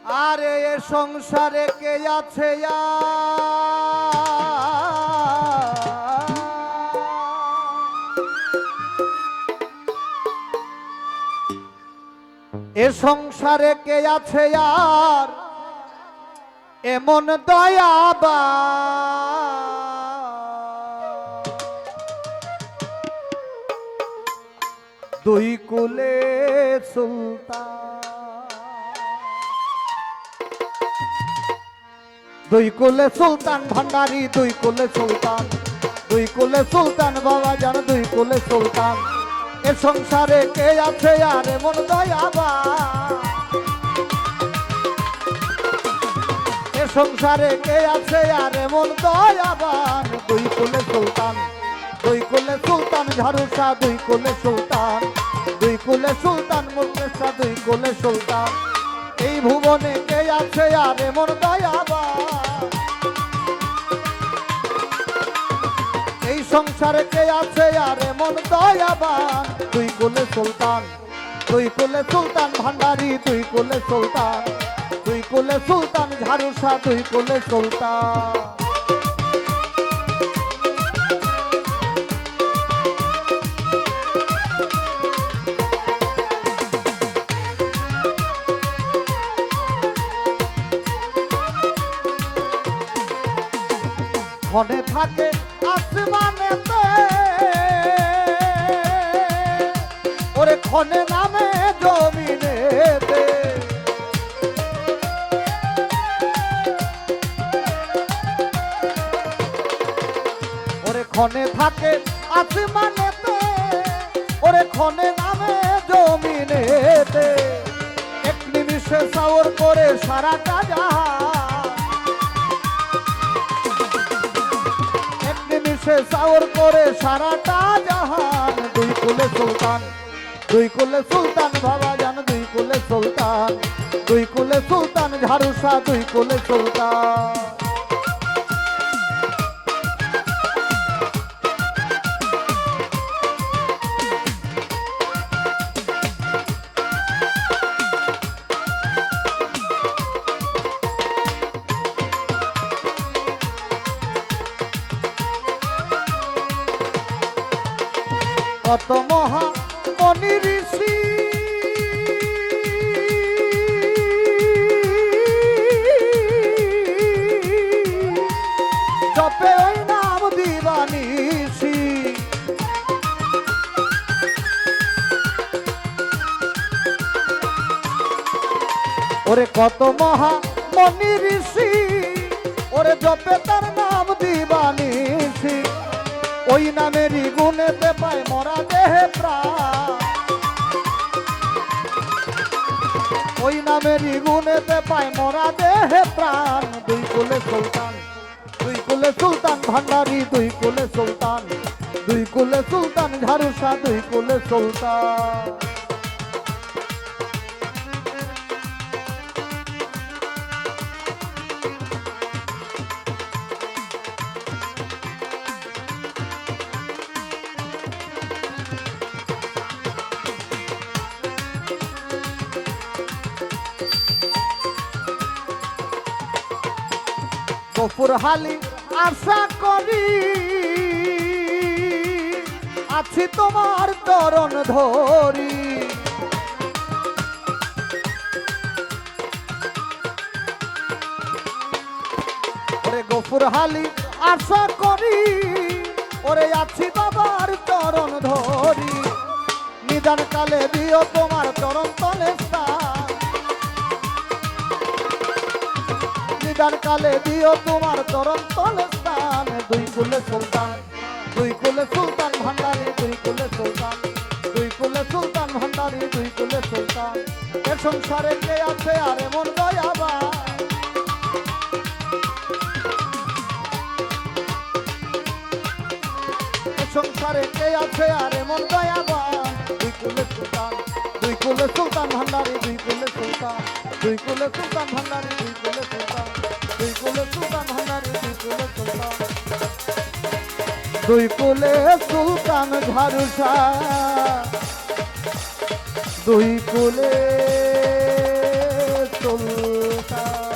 আরে এ সংসারে কে আছে এ সংসারে কে আছে আর এমন দয়াবা দুই কুলে সুলতান দুই কুলে সুলতান ভান্ডারী দুই কুলে সুলতান বাবা জান দুই কুলে সুলতান এ সংসারে কে আছে আর এমন দয়াবা এ সংসারে কে আছে আর এমন দয়াবান দুই কুলে সুলতান ঝাড়ুসা দুই কুলে সুলতান মুকেশা দুই কুলে সুলতান এই ভুবনে কে আছে আর এমন দয়াবান এই সংসারে কে আছে আর এমন দয়াবান দুই কুলে সুলতান ভান্ডারী দুই কুলে সুলতান ঝাড়ুসা দুই কুলে সুলতান ক্ষণে থাকে আসমানেতে ওরে ক্ষণে নামে জমিনেতে ওরে ক্ষণে থাকে আসমানেতে ওরে ক্ষণে নামে জমিনেতে এক নিমিষে সাওর করে সারাটা জাহান সাওর করে সারাটা জাহান দুই কুলে সুলতান বাবা জান দুই কুলে সুলতান ঝাড়ুসা দুই কুলে সুলতান কত মহা মনি ঋষি জপে ওই নাম দিবানিসি ওরে কত মহা মনি ঋষি ওরে জপে তার নাম দিবানিসি ওই নামেরই গুণেতে পায় মরা দেহে প্রাণ ওই নামেরই গুণেতে পায় মরা দেহে প্রাণ দুই কুলে সুলতান ভান্ডারী দুই কুলে সুলতান ঝাড়ুসা দুই কুলে সুলতান গফুর হালি আশা করি আছি তোমার চরণ ধরি ওরে গফুর হালি আশা করি ওরে আছি বাবার চরণ ধরি নিদান কালে দিও তোমার চরণ তলে স্থান নিদান কালে দিও তোমার চরণ তলে স্থান দুই কুলে সুলতান ভান্ডারী দুই কুলে সুলতান ভান্ডারী দুই কুলে সুলতান এ সংসারে কে আছে আর এমন দয়াবান এ সংসারে কে আছে আর এমন দয়াবান দুই কুলে সুলতান ভান্ডারী দুই কুলে সুলতান ভান্ডারী দুই কুলে সুলতান ভান্ডারী দুই কুলে সুলতান দুই কুলে সুলতান ঝাড়ুসা দুই কুলে সুলতান। সুলতান